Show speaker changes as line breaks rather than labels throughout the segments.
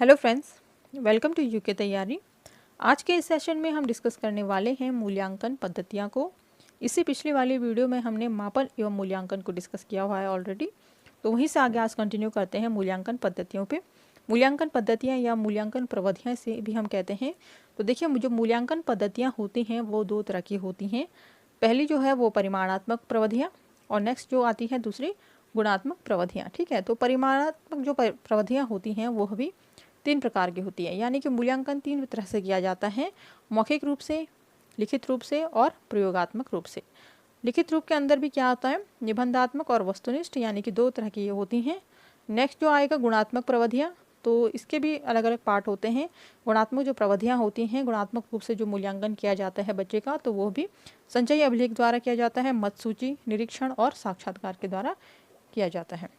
Hello friends, welcome to UK तैयारी। आज के इस सेशन में हम डिस्कस करने वाले हैं मूल्यांकन पद्धतियाँ को। इससे पिछली वाली वीडियो में हमने मापन एवं मूल्यांकन को डिस्कस किया हुआ है ऑलरेडी, तो वहीं से आगे आज कंटिन्यू करते हैं मूल्यांकन पद्धतियों पे। मूल्यांकन पद्धतियाँ या मूल्यांकन प्रविधियाँ से भी हम कहते हैं। तो देखिए, जो मूल्यांकन पद्धतियाँ होती हैं वो दो तरह की होती हैं। पहली जो है वो परिमाणात्मक प्रविधियाँ और नेक्स्ट जो आती है दूसरी गुणात्मक प्रविधियाँ। ठीक है, तो परिमाणात्मक जो प्रविधियाँ होती हैं वो भी 3 प्रकार की होती है, यानी कि मूल्यांकन 3 तरह से किया जाता है, मौखिक रूप से, लिखित रूप से और प्रयोगात्मक रूप से। लिखित रूप के अंदर भी क्या होता है, निबंधात्मक और वस्तुनिष्ठ, यानी कि 2 तरह की ये होती हैं। नेक्स्ट जो आएगा गुणात्मक प्रविधियाँ, तो इसके भी अलग अलग पार्ट होते हैं। गुणात्मक जो प्रविधियाँ होती हैं, गुणात्मक रूप से जो मूल्यांकन किया जाता है बच्चे का, तो वो भी संचयी अभिलेख द्वारा किया जाता है, मत सूची, निरीक्षण और साक्षात्कार के द्वारा किया जाता है।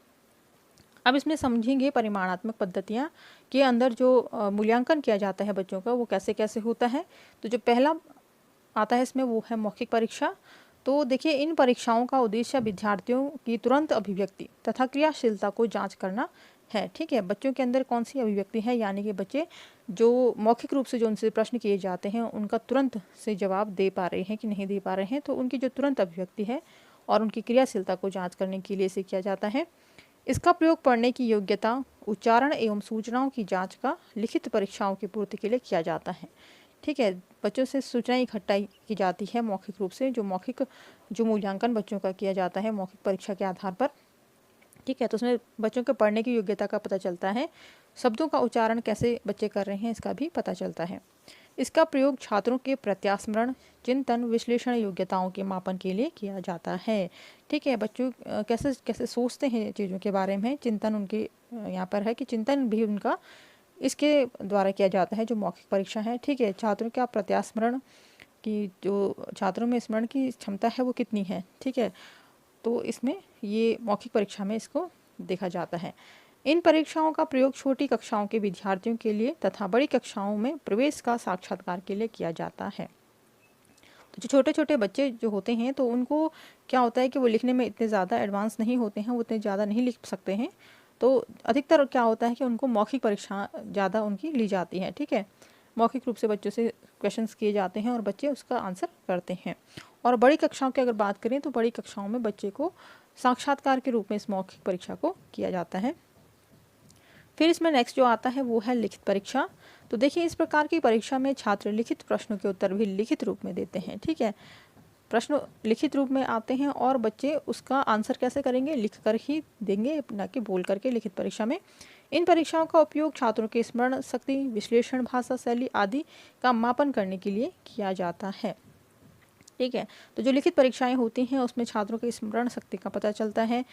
अब इसमें समझेंगे परिमाणात्मक पद्धतियाँ के अंदर जो मूल्यांकन किया जाता है बच्चों का वो कैसे कैसे होता है। तो जो पहला आता है इसमें वो है मौखिक परीक्षा। तो देखिए, इन परीक्षाओं का उद्देश्य विद्यार्थियों की तुरंत अभिव्यक्ति तथा क्रियाशीलता को जांच करना है। ठीक है, बच्चों के अंदर कौन सी अभिव्यक्ति है, यानी कि बच्चे जो मौखिक रूप से जो उनसे प्रश्न किए जाते हैं उनका तुरंत से जवाब दे पा रहे हैं कि नहीं दे पा रहे हैं, तो उनकी जो तुरंत अभिव्यक्ति है और उनकी क्रियाशीलता को जाँच करने के लिए इसे किया जाता है। इसका प्रयोग पढ़ने की योग्यता, उच्चारण एवं सूचनाओं की जांच का लिखित परीक्षाओं की पूर्ति के लिए किया जाता है। ठीक है, बच्चों से सूचनाएं इकट्ठा की जाती है मौखिक रूप से, जो मूल्यांकन बच्चों का किया जाता है मौखिक परीक्षा के आधार पर। ठीक है, तो उसमें बच्चों के पढ़ने की योग्यता का पता चलता है, शब्दों का उच्चारण कैसे बच्चे कर रहे हैं इसका भी पता चलता है। इसका प्रयोग छात्रों के प्रत्यास्मरण, चिंतन, विश्लेषण योग्यताओं के मापन के लिए किया जाता है। ठीक है, बच्चों कैसे कैसे सोचते हैं चीज़ों के बारे में, चिंतन उनके यहाँ पर है कि चिंतन भी उनका इसके द्वारा किया जाता है जो मौखिक परीक्षा है। ठीक है, छात्रों का प्रत्यास्मरण की जो छात्रों में स्मरण की क्षमता है वो कितनी है। ठीक है, तो इसमें ये मौखिक परीक्षा में इसको देखा जाता है। इन परीक्षाओं का प्रयोग छोटी कक्षाओं के विद्यार्थियों के लिए तथा बड़ी कक्षाओं में प्रवेश का साक्षात्कार के लिए किया जाता है। तो जो छोटे छोटे बच्चे जो होते हैं तो उनको क्या होता है कि वो लिखने में इतने ज़्यादा एडवांस नहीं होते हैं, वो इतने ज़्यादा नहीं लिख सकते हैं, तो अधिकतर क्या होता है कि उनको मौखिक परीक्षा ज़्यादा उनकी ली जाती है। ठीक है, मौखिक रूप से बच्चों से क्वेश्चंस किए जाते हैं और बच्चे उसका आंसर करते हैं। और बड़ी कक्षाओं की अगर बात करें तो बड़ी कक्षाओं में बच्चे को साक्षात्कार के रूप में इस मौखिक परीक्षा को किया जाता है। फिर इसमें नेक्स्ट जो आता है वो है लिखित परीक्षा। तो देखिए, इस प्रकार की परीक्षा में छात्र लिखित प्रश्नों के उत्तर भी लिखित रूप में देते हैं। ठीक है, प्रश्न लिखित रूप में आते हैं और बच्चे उसका आंसर कैसे करेंगे, लिख कर ही देंगे, ना कि बोल करके लिखित परीक्षा में। इन परीक्षाओं का उपयोग छात्रों के स्मरण शक्ति, विश्लेषण, भाषा शैली आदि का मापन करने के लिए किया जाता है। ठीक है, तो जो लिखित परीक्षाएं होती हैं उसमें छात्रों की स्मरण शक्ति का पता चलता है,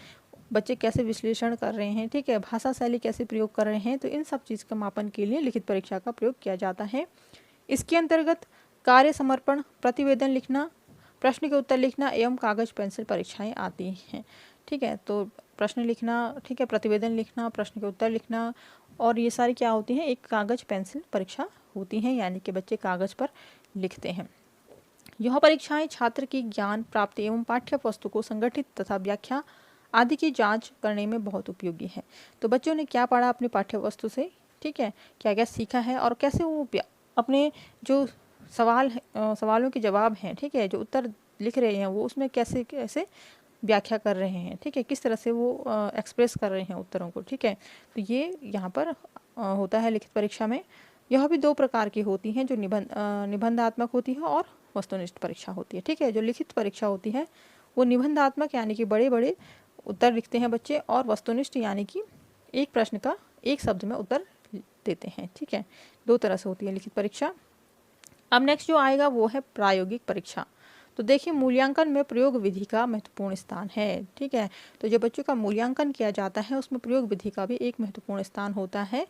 बच्चे कैसे विश्लेषण कर रहे हैं, ठीक है, भाषा शैली कैसे प्रयोग कर रहे हैं, तो इन सब चीज़ का मापन के लिए लिखित परीक्षा का प्रयोग किया जाता है। इसके अंतर्गत कार्य समर्पण, प्रतिवेदन लिखना, प्रश्न के उत्तर लिखना एवं कागज पेंसिल परीक्षाएं आती हैं। ठीक है, तो प्रश्न लिखना, ठीक है, प्रतिवेदन लिखना, प्रश्न के उत्तर लिखना, और ये सारी क्या होती हैं, एक कागज पेंसिल परीक्षा होती हैं, यानी कि बच्चे कागज पर लिखते हैं। यह परीक्षाएं छात्र की ज्ञान प्राप्ति एवं पाठ्य वस्तु को संगठित तथा व्याख्या आदि की जांच करने में बहुत उपयोगी है। तो बच्चों ने क्या पढ़ा अपनी पाठ्य वस्तु से, ठीक है, क्या क्या सीखा है और कैसे वो अपने जो सवालों के जवाब हैं, ठीक है, जो उत्तर लिख रहे हैं वो उसमें कैसे कैसे व्याख्या कर रहे हैं, ठीक है, किस तरह से वो एक्सप्रेस कर रहे हैं उत्तरों को। ठीक है, तो ये यहाँ पर होता है लिखित परीक्षा में। यह भी 2 प्रकार की होती हैं, जो निबंधात्मक होती है और वस्तुनिष्ठ परीक्षा होती है। ठीक है, जो लिखित परीक्षा होती है वो निबंधात्मक यानी कि बड़े बड़े उत्तर लिखते हैं बच्चे, और वस्तुनिष्ठ यानी कि एक प्रश्न का एक शब्द में उत्तर देते हैं। ठीक है, 2 तरह से होती है लिखित परीक्षा। अब नेक्स्ट जो आएगा वो है प्रायोगिक परीक्षा। तो देखिए, मूल्यांकन में प्रयोग विधि का महत्वपूर्ण स्थान है। ठीक है, तो जो बच्चों का मूल्यांकन किया जाता है उसमें प्रयोग विधि का भी एक महत्वपूर्ण स्थान होता है,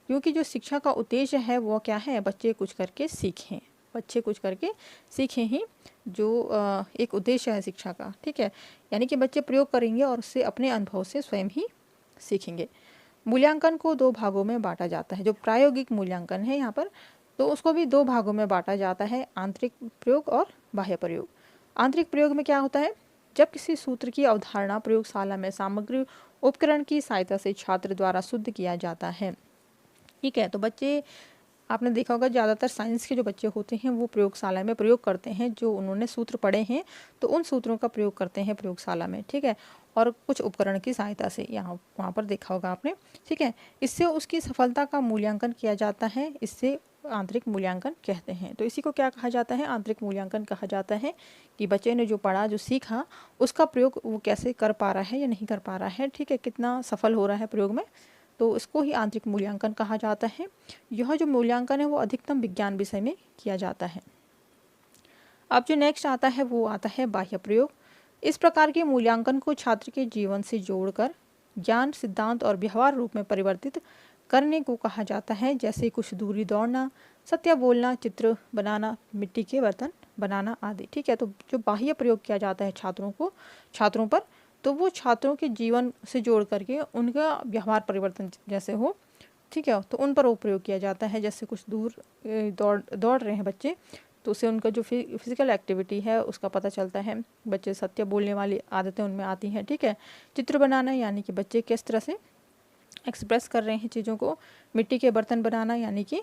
क्योंकि जो शिक्षा का उद्देश्य है वो क्या है, बच्चे कुछ करके सीखें, बच्चे कुछ करके सीखें ही जो एक उद्देश्य है शिक्षा का। ठीक है, यानी कि बच्चे प्रयोग करेंगे और उससे अपने अनुभव से स्वयं ही सीखेंगे। मूल्यांकन को 2 भागों में बांटा जाता है। जो प्रायोगिक मूल्यांकन है यहाँ पर, तो उसको भी 2 भागों में बांटा जाता है, आंतरिक प्रयोग और बाह्य प्रयोग। आंतरिक प्रयोग में क्या होता है, जब किसी सूत्र की अवधारणा प्रयोगशाला में सामग्री उपकरण की सहायता से छात्र द्वारा शुद्ध किया जाता है। ठीक है। तो बच्चे, आपने देखा होगा ज़्यादातर साइंस के जो बच्चे होते हैं वो प्रयोगशाला में प्रयोग करते हैं, जो उन्होंने सूत्र पढ़े हैं तो उन सूत्रों का प्रयोग करते हैं प्रयोगशाला में, ठीक है, और कुछ उपकरण की सहायता से, यहाँ वहाँ पर देखा होगा आपने, ठीक है। इससे उसकी सफलता का मूल्यांकन किया जाता है, इससे आंतरिक मूल्यांकन कहते हैं। तो इसी को क्या कहा जाता है? आंतरिक मूल्यांकन कहा जाता है कि बच्चे ने जो पढ़ा, जो सीखा, उसका प्रयोग वो कैसे कर पा रहा है या नहीं कर पा रहा है, ठीक है, कितना सफल हो रहा है प्रयोग में, तो इसको ही आंतरिक मूल्यांकन कहा जाता है। यह जो मूल्यांकन है वो अधिकतम विज्ञान विषय में किया जाता है। अब जो नेक्स्ट आता है वो आता है बाह्य प्रयोग। इस प्रकार के मूल्यांकन को छात्र के जीवन से जोड़कर ज्ञान, सिद्धांत और व्यवहार रूप में परिवर्तित करने को कहा जाता है, जैसे कुछ दूरी दौड़ना, सत्य बोलना, चित्र बनाना, मिट्टी के बर्तन बनाना आदि, ठीक है। तो जो बाह्य प्रयोग किया जाता है छात्रों पर, तो वो छात्रों के जीवन से जोड़ करके उनका व्यवहार परिवर्तन जैसे हो, ठीक है, तो उन पर वो प्रयोग किया जाता है। जैसे कुछ दूर दौड़ रहे हैं बच्चे, तो उससे उनका जो फिजिकल एक्टिविटी है उसका पता चलता है। बच्चे सत्य बोलने वाली आदतें उनमें आती हैं, ठीक है। चित्र बनाना यानी कि बच्चे किस तरह से एक्सप्रेस कर रहे हैं चीज़ों को। मिट्टी के बर्तन बनाना यानी कि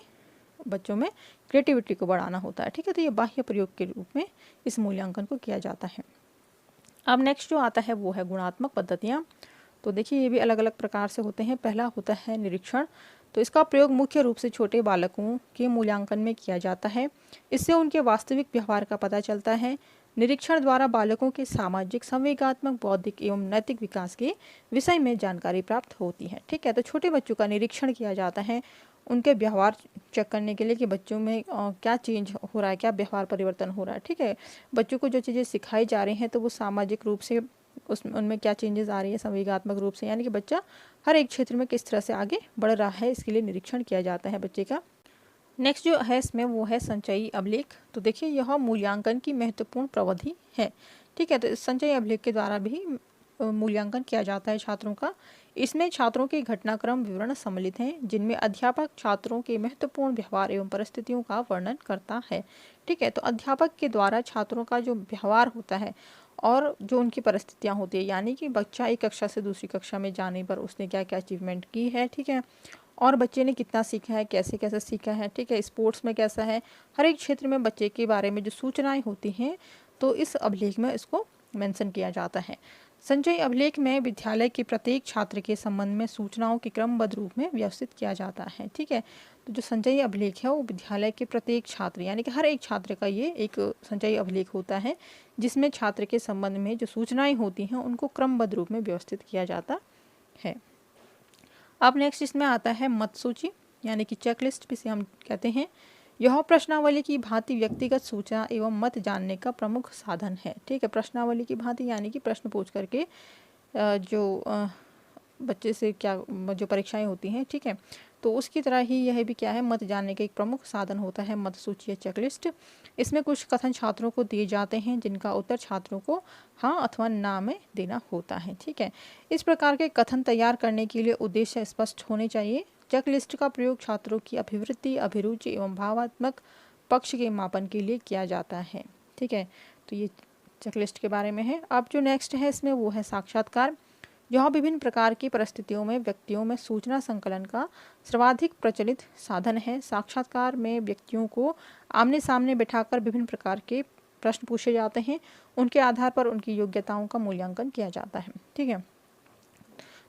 बच्चों में क्रिएटिविटी को बढ़ाना होता है, ठीक है। तो ये बाह्य प्रयोग के रूप में इस मूल्यांकन को किया जाता है। अब नेक्स्ट जो आता है वो है गुणात्मक पद्धतियाँ। तो देखिए ये भी अलग अलग प्रकार से होते हैं। पहला होता है निरीक्षण। तो इसका प्रयोग मुख्य रूप से छोटे बालकों के मूल्यांकन में किया जाता है। इससे उनके वास्तविक व्यवहार का पता चलता है। निरीक्षण द्वारा बालकों के सामाजिक, संवेगात्मक, बौद्धिक एवं नैतिक विकास के विषय में जानकारी प्राप्त होती है, ठीक है। तो छोटे बच्चों का निरीक्षण किया जाता है उनके व्यवहार चेक करने के लिए कि बच्चों में क्या चेंज हो रहा है, क्या व्यवहार परिवर्तन हो रहा है, ठीक है। बच्चों को जो चीज़ें सिखाई जा रही हैं तो वो सामाजिक रूप से उनमें क्या चेंजेस आ रही है, संवेगात्मक रूप से, यानी कि बच्चा हर एक क्षेत्र में किस तरह से आगे बढ़ रहा है, इसके लिए निरीक्षण किया जाता है बच्चे का। नेक्स्ट जो है इसमें वो है संचयी अभिलेख। तो देखिए यह मूल्यांकन की महत्वपूर्ण प्रविधि है, ठीक है। तो संचयी अभिलेख के द्वारा भी मूल्यांकन किया जाता है छात्रों का। इसमें छात्रों के घटनाक्रम विवरण सम्मिलित हैं, जिनमें अध्यापक छात्रों के महत्वपूर्ण व्यवहार एवं परिस्थितियों का वर्णन करता है, ठीक है। तो अध्यापक के द्वारा छात्रों का जो व्यवहार होता है और जो उनकी परिस्थितियां होती है, यानी कि बच्चा एक कक्षा से दूसरी कक्षा में जाने पर उसने क्या क्या अचीवमेंट की है, ठीक है, और बच्चे ने कितना सीखा है, कैसे कैसे सीखा है, ठीक है, स्पोर्ट्स में कैसा है, हर एक क्षेत्र में बच्चे के बारे में जो सूचनाएं होती हैं तो इस अभिलेख में इसको मेंशन किया जाता है। संचयी अभिलेख में विद्यालय के प्रत्येक छात्र के संबंध में सूचनाओं के क्रमबद्ध रूप में व्यवस्थित किया जाता है, ठीक है। तो जो संचयी अभिलेख है वो विद्यालय के प्रत्येक छात्र, यानी कि हर एक छात्र का ये एक संचयी अभिलेख होता है, जिसमें छात्र के संबंध में जो सूचनाएं होती हैं उनको क्रमबद्ध रूप में व्यवस्थित किया जाता है। अब नेक्स्ट इसमें आता है मत सूची, यानी कि चेकलिस्ट जिसे हम कहते हैं। यह प्रश्नावली की भांति व्यक्तिगत सूचना एवं मत जानने का प्रमुख साधन है, ठीक है। प्रश्नावली की भांति यानी कि प्रश्न पूछ करके जो बच्चे से क्या जो परीक्षाएं होती हैं, ठीक है, तो उसकी तरह ही यह भी क्या है, मत जानने का एक प्रमुख साधन होता है मत सूची या चेकलिस्ट। इसमें कुछ कथन छात्रों को दिए जाते हैं जिनका उत्तर छात्रों को हाँ अथवा ना में देना होता है, ठीक है। इस प्रकार के कथन तैयार करने के लिए उद्देश्य स्पष्ट होने चाहिए। चेकलिस्ट का प्रयोग छात्रों की अभिवृत्ति, अभिरुचि एवं भावात्मक पक्ष के मापन के लिए किया जाता है, ठीक है। तो ये चेकलिस्ट के बारे में है। अब जो नेक्स्ट है इसमें वो है साक्षात्कार। यह विभिन्न प्रकार की परिस्थितियों में व्यक्तियों में सूचना संकलन का सर्वाधिक प्रचलित साधन है। साक्षात्कार में व्यक्तियों को आमने सामने बैठाकर विभिन्न प्रकार के प्रश्न पूछे जाते हैं, उनके आधार पर उनकी योग्यताओं का मूल्यांकन किया जाता है, ठीक है।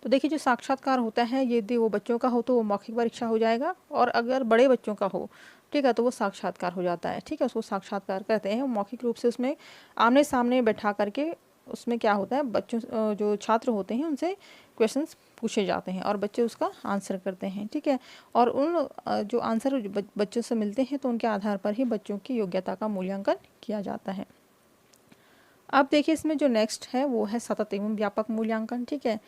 तो देखिए जो साक्षात्कार होता है यदि वो बच्चों का हो तो वो मौखिक परीक्षा हो जाएगा, और अगर बड़े बच्चों का हो, ठीक है, तो वो साक्षात्कार हो जाता है, ठीक है, उसको साक्षात्कार कहते हैं। मौखिक रूप से उसमें आमने सामने बैठा करके उसमें क्या होता है, बच्चों जो छात्र होते हैं उनसे क्वेश्चंस पूछे जाते हैं और बच्चे उसका आंसर करते हैं, ठीक है। और उन जो आंसर बच्चों से मिलते हैं तो उनके आधार पर ही बच्चों की योग्यता का मूल्यांकन किया जाता है। अब देखिए इसमें जो नेक्स्ट है वो है सतत एवं व्यापक मूल्यांकन, ठीक है।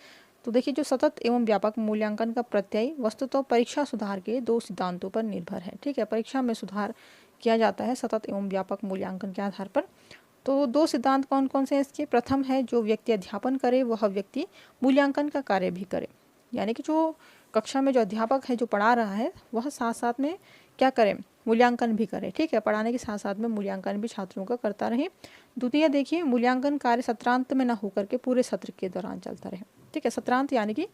तो देखिए जो सतत एवं व्यापक मूल्यांकन का प्रत्यय वस्तुतः परीक्षा सुधार के दो सिद्धांतों पर निर्भर है, ठीक है। परीक्षा में सुधार किया जाता है सतत एवं व्यापक मूल्यांकन के आधार पर। तो दो सिद्धांत कौन कौन से हैं इसके? प्रथम है जो व्यक्ति अध्यापन करे वह व्यक्ति मूल्यांकन का कार्य भी करे, यानी कि जो कक्षा में जो अध्यापक है जो पढ़ा रहा है वह साथ साथ में क्या करे, मूल्यांकन भी करे, ठीक है। पढ़ाने के साथ साथ में मूल्यांकन भी छात्रों का करता रहे। द्वितीय देखिए मूल्यांकन कार्य सत्रांत में न होकर के पूरे सत्र के दौरान चलता रहे, ठीक है। सत्रांत यानी कि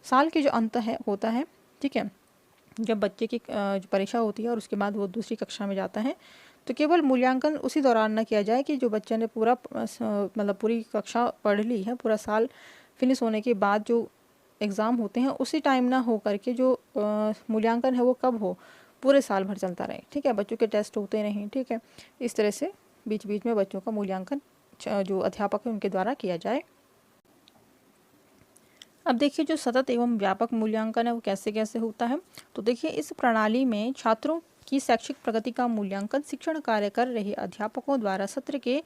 साल के जो अंत है होता है, ठीक है, जब बच्चे की जो परीक्षा होती है और उसके बाद वो दूसरी कक्षा में जाता है, तो केवल मूल्यांकन उसी दौरान न किया जाए कि जो बच्चे ने पूरा मतलब पूरी कक्षा पढ़ ली है, पूरा साल फिनिश होने के बाद जो एग्ज़ाम होते हैं उसी टाइम ना हो करके जो मूल्यांकन है वो कब हो, पूरे साल भर चलता रहे। ठीक है, बच्चों के टेस्ट होते रहें। ठीक है, इस तरह से बीच बीच में बच्चों का मूल्यांकन जो अध्यापक है उनके द्वारा किया जाए। अब देखिए जो सतत एवं व्यापक मूल्यांकन है वो कैसे कैसे होता है। तो देखिए इस प्रणाली में छात्रों की शैक्षिक प्रगति का मूल्यांकन शिक्षण कार्य कर रहे अध्यापकों द्वारा सत्र के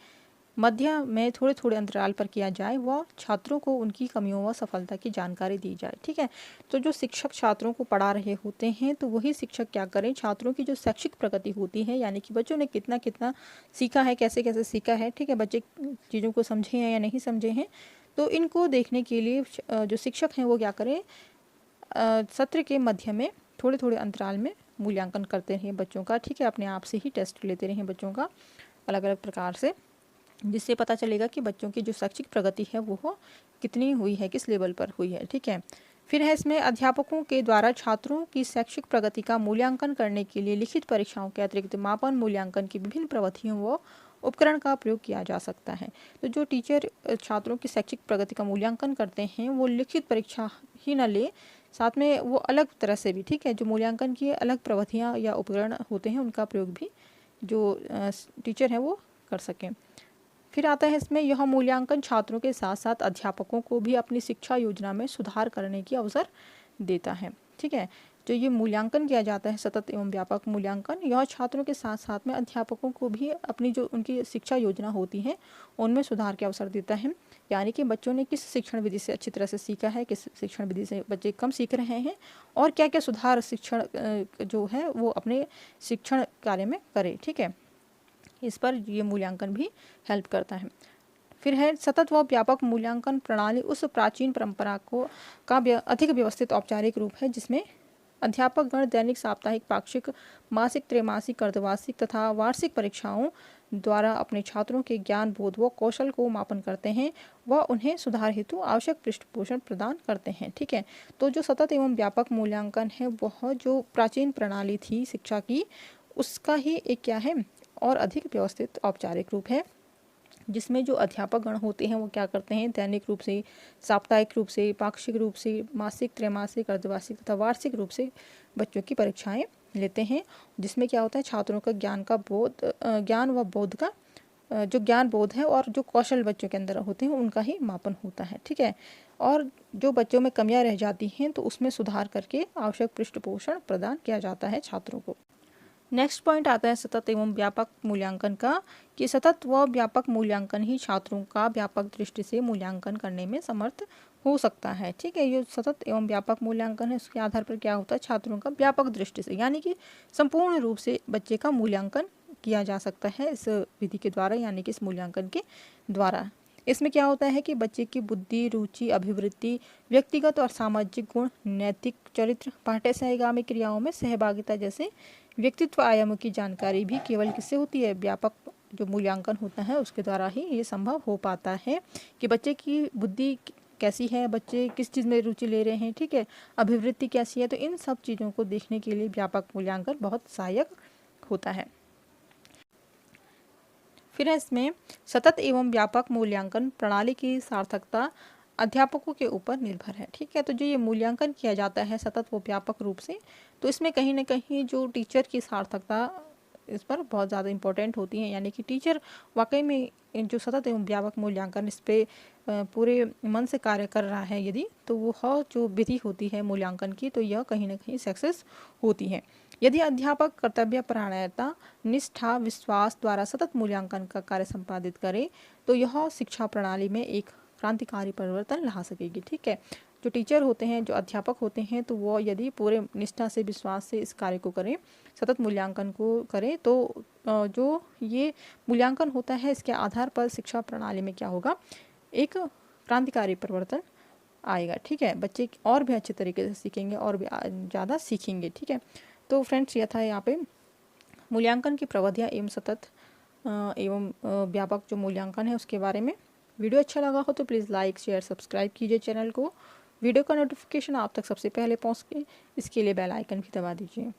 मध्य में थोड़े थोड़े अंतराल पर किया जाए व छात्रों को उनकी कमियों व सफलता की जानकारी दी जाए। ठीक है, तो जो शिक्षक छात्रों को पढ़ा रहे होते हैं तो वही शिक्षक क्या करें, छात्रों की जो शैक्षिक प्रगति होती है, यानी कि बच्चों ने कितना कितना सीखा है, कैसे कैसे सीखा है, ठीक है, बच्चे चीज़ों को समझे हैं या नहीं समझे हैं, तो इनको देखने के लिए जो शिक्षक हैं वो क्या करें, सत्र के मध्य में थोड़े थोड़े अंतराल में मूल्यांकन करते रहें बच्चों का। ठीक है, अपने आप से ही टेस्ट लेते रहें बच्चों का अलग अलग प्रकार से, जिससे पता चलेगा कि बच्चों की जो शैक्षिक प्रगति है वो कितनी हुई है, किस लेवल पर हुई है। ठीक है, फिर है इसमें अध्यापकों के द्वारा छात्रों की शैक्षिक प्रगति का मूल्यांकन करने के लिए लिखित परीक्षाओं के अतिरिक्त मापन मूल्यांकन की विभिन्न प्रविधियों व उपकरण का प्रयोग किया जा सकता है। तो जो टीचर छात्रों की शैक्षिक प्रगति का मूल्यांकन करते हैं वो लिखित परीक्षा ही न ले, साथ में वो अलग तरह से भी, ठीक है, जो मूल्यांकन की अलग प्रविधियाँ या उपकरण होते हैं उनका प्रयोग भी जो टीचर हैं वो कर सकें। फिर आता है इसमें यह मूल्यांकन छात्रों के साथ साथ अध्यापकों को भी अपनी शिक्षा योजना में सुधार करने की अवसर देता है। ठीक है, जो ये मूल्यांकन किया जाता है सतत एवं व्यापक मूल्यांकन, यह छात्रों के साथ साथ में अध्यापकों को भी अपनी जो उनकी शिक्षा योजना होती है उनमें सुधार के अवसर देता है। यानी कि बच्चों ने किस शिक्षण विधि से अच्छी तरह से सीखा है, किस शिक्षण विधि से बच्चे कम सीख रहे हैं और क्या क्या सुधार शिक्षण जो है वो अपने शिक्षण कार्य में करें। ठीक है, इस पर ये मूल्यांकन भी हेल्प करता है। फिर है सतत व व्यापक मूल्यांकन प्रणाली उस प्राचीन परंपरा का अधिक व्यवस्थित औपचारिक रूप है जिसमें अध्यापक गण दैनिक, साप्ताहिक, पाक्षिक, मासिक, त्रैमासिक, अर्धवार्षिक तथा वार्षिक परीक्षाओं द्वारा अपने छात्रों के ज्ञान, बोध व कौशल को मापन करते हैं व उन्हें सुधार हेतु आवश्यक पृष्ठपोषण प्रदान करते हैं। ठीक है, तो जो सतत एवं व्यापक मूल्यांकन है वह जो प्राचीन प्रणाली थी शिक्षा की उसका ही एक क्या है और अधिक व्यवस्थित औपचारिक रूप है, जिसमें जो अध्यापक गण होते हैं वो क्या करते हैं, दैनिक रूप से, साप्ताहिक रूप से, पाक्षिक रूप से, मासिक, त्रैमासिक, अर्धवार्षिक तथा वार्षिक रूप से बच्चों की परीक्षाएं लेते हैं, जिसमें क्या होता है छात्रों का ज्ञान व बोध का जो ज्ञान बोध है और जो कौशल बच्चों के अंदर होते हैं उनका ही मापन होता है। ठीक है, और जो बच्चों में कमियां रह जाती हैं तो उसमें सुधार करके आवश्यक पृष्ठपोषण प्रदान किया जाता है छात्रों को। नेक्स्ट पॉइंट आता है सतत एवं व्यापक मूल्यांकन का, कि सतत व व्यापक मूल्यांकन ही छात्रों का व्यापक दृष्टि से मूल्यांकन करने में समर्थ हो सकता है। ठीक है, ये सतत एवं व्यापक मूल्यांकन है उसके आधार पर क्या होता है छात्रों का व्यापक दृष्टि से, यानी कि संपूर्ण रूप से बच्चे का मूल्यांकन किया जा सकता है इस विधि के द्वारा, यानी कि इस मूल्यांकन के द्वारा। इसमें क्या होता है कि बच्चे की बुद्धि, रुचि, अभिवृत्ति, व्यक्तिगत और सामाजिक गुण, नैतिक चरित्र, पाठ्य सहगामी क्रियाओं में सहभागिता जैसे व्यक्तित्व आयामों की जानकारी भी केवल किससे होती है, व्यापक जो मूल्यांकन होता है उसके द्वारा ही ये संभव हो पाता है कि बच्चे की बुद्धि कैसी है, बच्चे किस चीज़ में रुचि ले रहे हैं, ठीक है, अभिवृत्ति कैसी है, तो इन सब चीज़ों को देखने के लिए व्यापक मूल्यांकन बहुत सहायक होता है। फिर इसमें सतत एवं व्यापक मूल्यांकन प्रणाली की सार्थकता अध्यापकों के ऊपर निर्भर है। ठीक है, तो जो ये मूल्यांकन किया जाता है सतत व व्यापक रूप से, तो इसमें कहीं ना कहीं जो टीचर की सार्थकता इस पर बहुत ज़्यादा इम्पोर्टेंट होती है, यानी कि टीचर वाकई में जो सतत एवं व्यापक मूल्यांकन इस पर पूरे मन से कार्य कर रहा है यदि, तो वह जो विधि होती है मूल्यांकन की तो यह कहीं ना कहीं सक्सेस होती है। यदि अध्यापक कर्तव्य परायणता, निष्ठा, विश्वास द्वारा सतत मूल्यांकन का कार्य संपादित करे तो यह शिक्षा प्रणाली में एक क्रांतिकारी परिवर्तन ला सकेगी। ठीक है, जो टीचर होते हैं, जो अध्यापक होते हैं, तो वो यदि पूरे निष्ठा से, विश्वास से इस कार्य को करें, सतत मूल्यांकन को करें, तो जो ये मूल्यांकन होता है इसके आधार पर शिक्षा प्रणाली में क्या होगा, एक क्रांतिकारी परिवर्तन आएगा। ठीक है, बच्चे और भी अच्छे तरीके से सीखेंगे और भी ज़्यादा सीखेंगे। ठीक है, तो फ्रेंड्स यह था यहाँ पे मूल्यांकन की प्रविधियाँ एवं सतत एवं व्यापक जो मूल्यांकन है उसके बारे में। वीडियो अच्छा लगा हो तो प्लीज़ लाइक, शेयर, सब्सक्राइब कीजिए चैनल को। वीडियो का नोटिफिकेशन आप तक सबसे पहले पहुँचे, इसके लिए बेल आइकन भी दबा दीजिए।